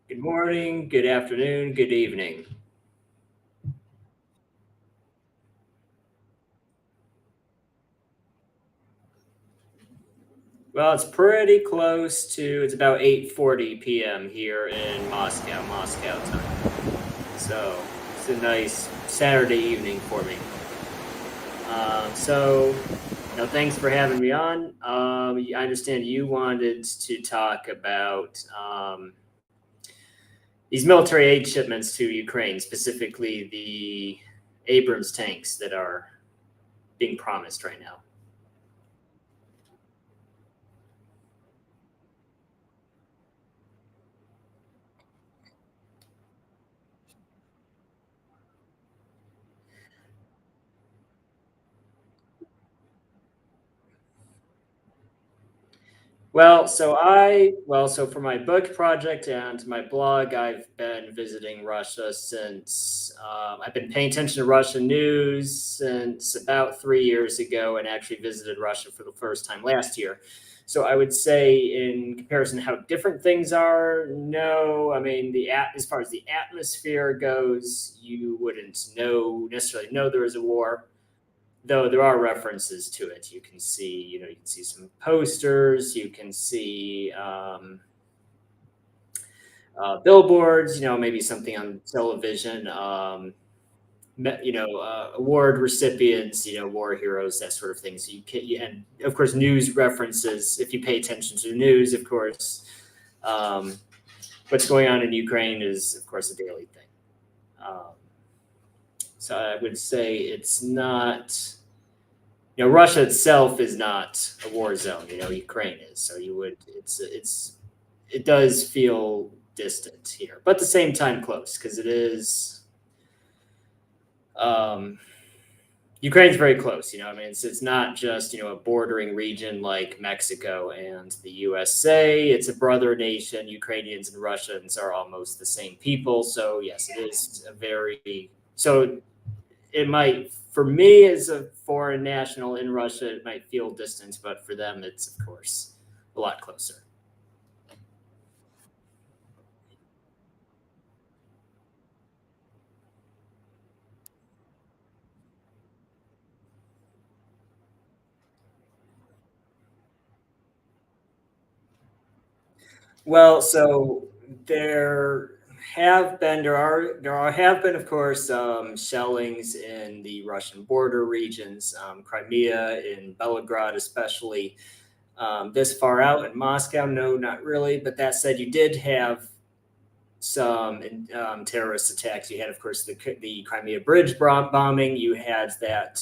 Good morning, good afternoon, good evening. Well, it's pretty close to it's about 8:40 p.m. here in Moscow time. So it's a nice Saturday evening for me. Thanks for having me on. I understand you wanted to talk about these military aid shipments to Ukraine, specifically the Abrams tanks that are being promised right now. So for my book project and my blog, I've been visiting Russia since I've been paying attention to Russian news since about 3 years ago, and actually visited Russia for the first time last year. So I would say, in comparison, how different things are. No, I mean as far as the atmosphere goes, you wouldn't necessarily know there is a war, though there are references to it. You can see some posters, you can see billboards, maybe something on television, award recipients, war heroes, that sort of thing. So and of course, news references. If you pay attention to the news, of course, um, what's going on in Ukraine is, of course, a daily thing. Um, so I would say it's not. Russia itself is not a war zone. Ukraine is. So it does feel distant here, but at the same time close, because it is. Um, Ukraine's very close. I mean, it's not just a bordering region like Mexico and the USA. It's a brother nation. Ukrainians and Russians are almost the same people. So yes, it is a very so it might, for me as a foreign national in Russia, it might feel distant, but for them, it's of course a lot closer. Well, so there have been, of course, shellings in the Russian border regions, Crimea, in Belgrade, especially. This far out in Moscow, no, not really. But that said, you did have some terrorist attacks. You had, of course, the Crimea Bridge bombing. You had that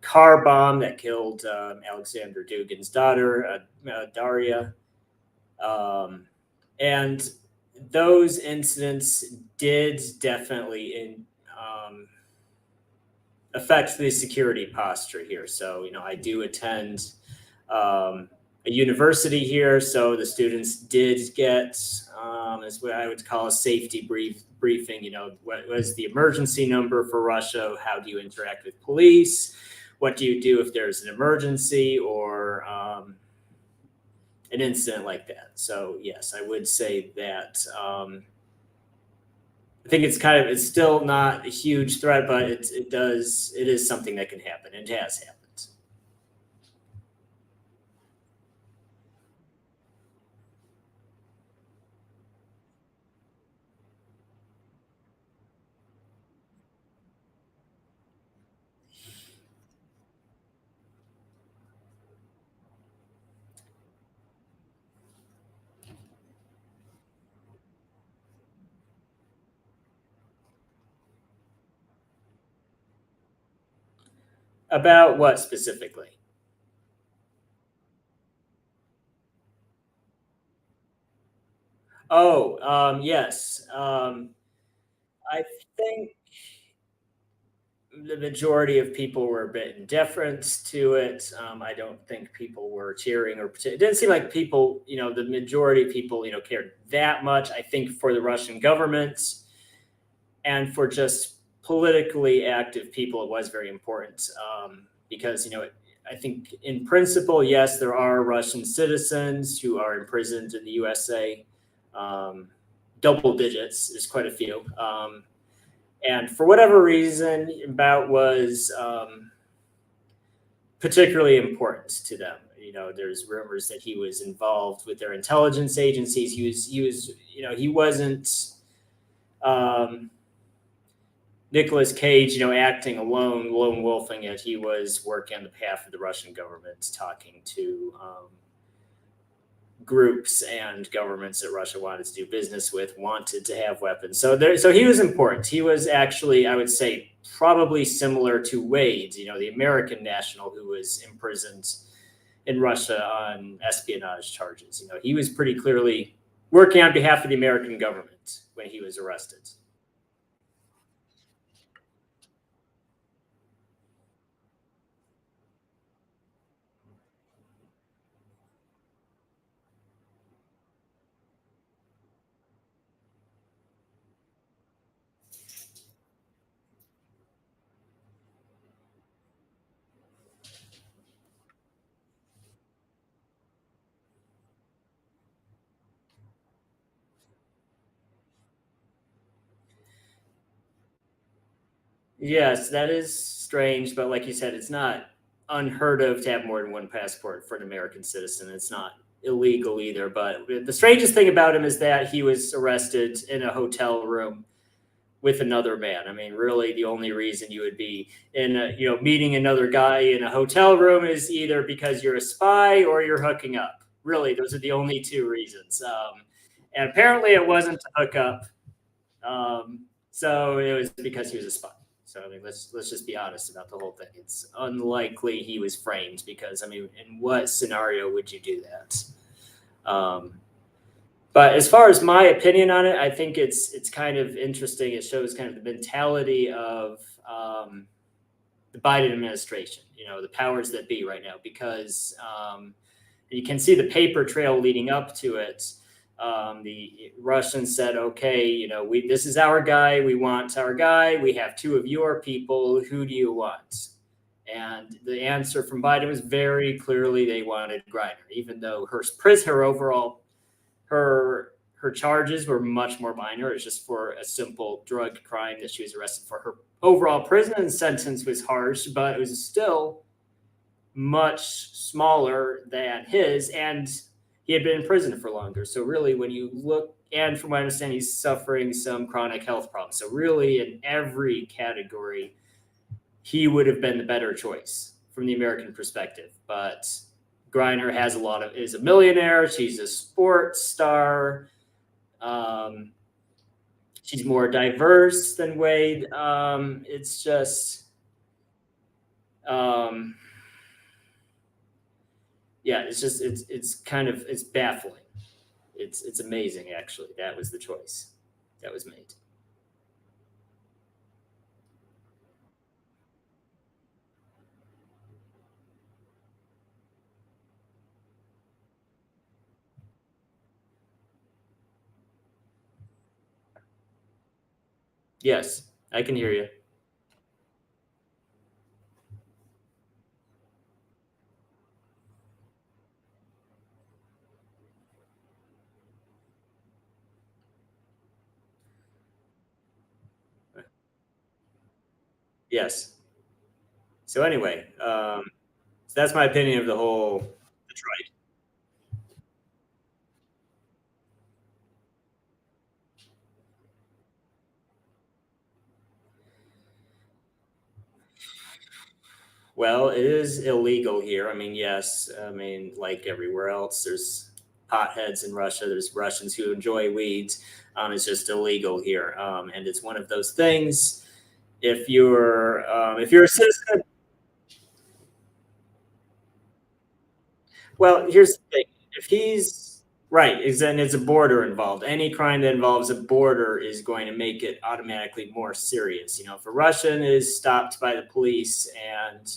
car bomb that killed Alexander Dugin's daughter, Daria. Um, and those incidents did definitely affect the security posture here. So, I do attend a university here, so the students did get, is what I would call a safety briefing. What was the emergency number for Russia? How do you interact with police? What do you do if there's an emergency or an incident like that? So yes, I would say that. I think it's still not a huge threat, but it is something that can happen. It has happened. About what specifically? Oh, yes. I think the majority of people were a bit indifferent to it. I don't think people were cheering it didn't seem like people, the majority of people, cared that much. I think for the Russian government and for just politically active people, it was very important, because, I think in principle, yes, there are Russian citizens who are imprisoned in the USA. Um, double digits. There's quite a few. And for whatever reason, Bout was particularly important to them. There's rumors that he was involved with their intelligence agencies. He wasn't um, Nicolas Cage, acting alone, lone wolfing it. He was working on the behalf of the Russian government, talking to groups and governments that Russia wanted to do business with, wanted to have weapons. So he was important. He was actually, I would say, probably similar to Wade, the American national who was imprisoned in Russia on espionage charges. He was pretty clearly working on behalf of the American government when he was arrested. Yes, that is strange, but like you said, it's not unheard of to have more than one passport for an American citizen. It's not illegal either. But the strangest thing about him is that he was arrested in a hotel room with another man. I mean, really, the only reason you would be meeting another guy in a hotel room is either because you're a spy or you're hooking up. Really, those are the only two reasons. And apparently, it wasn't to hook up. So it was because he was a spy. So I mean, let's just be honest about the whole thing. It's unlikely he was framed because I mean, in what scenario would you do that? Um, but as far as my opinion on it, I think it's kind of interesting. It shows kind of the mentality of the Biden administration. The powers that be right now, because you can see the paper trail leading up to it. The Russians said, "Okay, this is our guy. We want our guy. We have two of your people. Who do you want?" And the answer from Biden was very clearly they wanted Griner, even though her overall her charges were much more minor. It's just for a simple drug crime that she was arrested for. Her overall prison sentence was harsh, but it was still much smaller than his, and he had been in prison for longer. So really, when you look, and from what I understand, he's suffering some chronic health problems. So really, in every category, he would have been the better choice from the American perspective. But Griner is a millionaire. She's a sports star. She's more diverse than Wade. It's just, um, yeah, it's kind of it's baffling. It's amazing actually. That was the choice that was made. Yes, I can hear you. Yes. So anyway, so that's my opinion of the whole Detroit. Well, it is illegal here. I mean, yes. I mean, like everywhere else, there's potheads in Russia. There's Russians who enjoy weed. It's just illegal here, and it's one of those things. If you're a citizen, well, here's the thing. If he's right, then it's a border involved. Any crime that involves a border is going to make it automatically more serious. If a Russian is stopped by the police and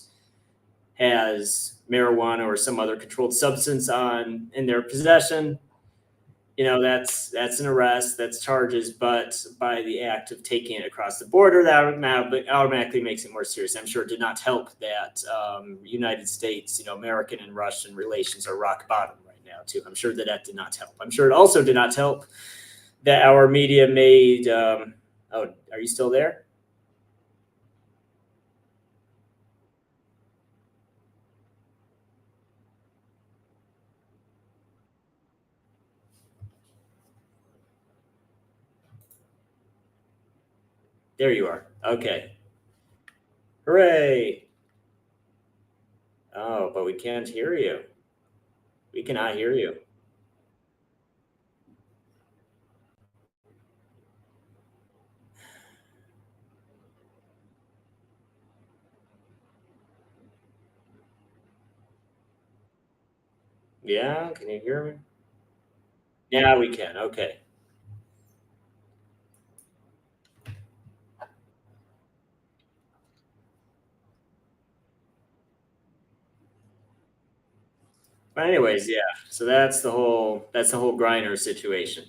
has marijuana or some other controlled substance in their possession, that's an arrest, that's charges. But by the act of taking it across the border, that automatically makes it more serious. I'm sure it did not help that United States, American and Russian relations are rock bottom right now too. I'm sure that did not help. I'm sure it also did not help that our media made. Oh, are you still there? There you are. Okay. Hooray! Oh, but we can't hear you. We cannot hear you. Yeah, can you hear me? Yeah, we can. Okay. But anyways, yeah. So that's the whole Griner situation.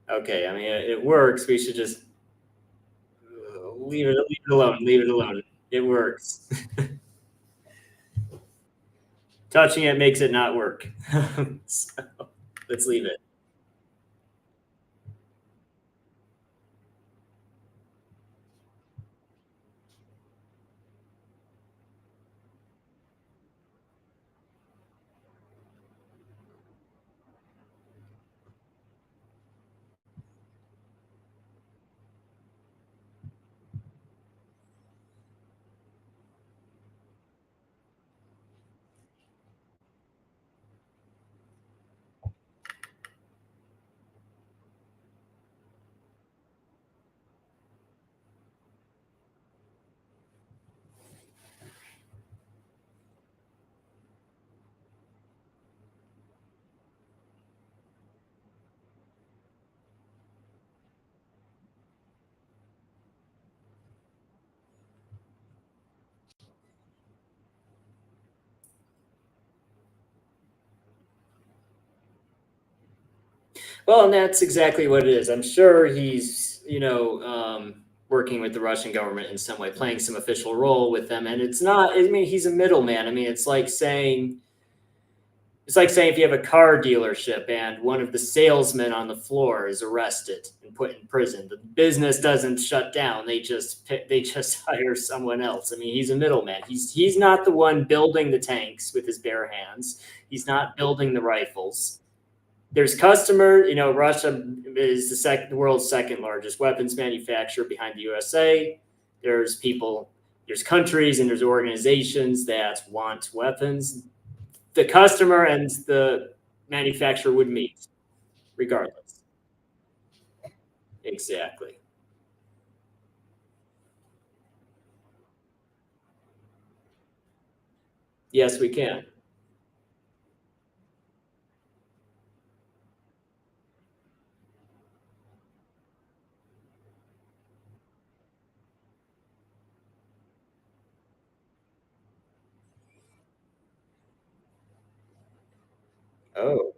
Okay, I mean it works. We should just leave it alone. Leave it alone. It works. Touching it makes it not work. So let's leave it. Well, and that's exactly what it is. I'm sure he's, working with the Russian government in some way, playing some official role with them. And it's not, I mean, he's a middleman. I mean, it's like saying if you have a car dealership and one of the salesmen on the floor is arrested and put in prison, the business doesn't shut down. They just hire someone else. I mean, he's a middleman. He's not the one building the tanks with his bare hands. He's not building the rifles. There's customer. Russia is the world's second largest weapons manufacturer behind the USA. There's people, there's countries, and there's organizations that want weapons. The customer and the manufacturer would meet regardless. Exactly. Yes, we can. Oh.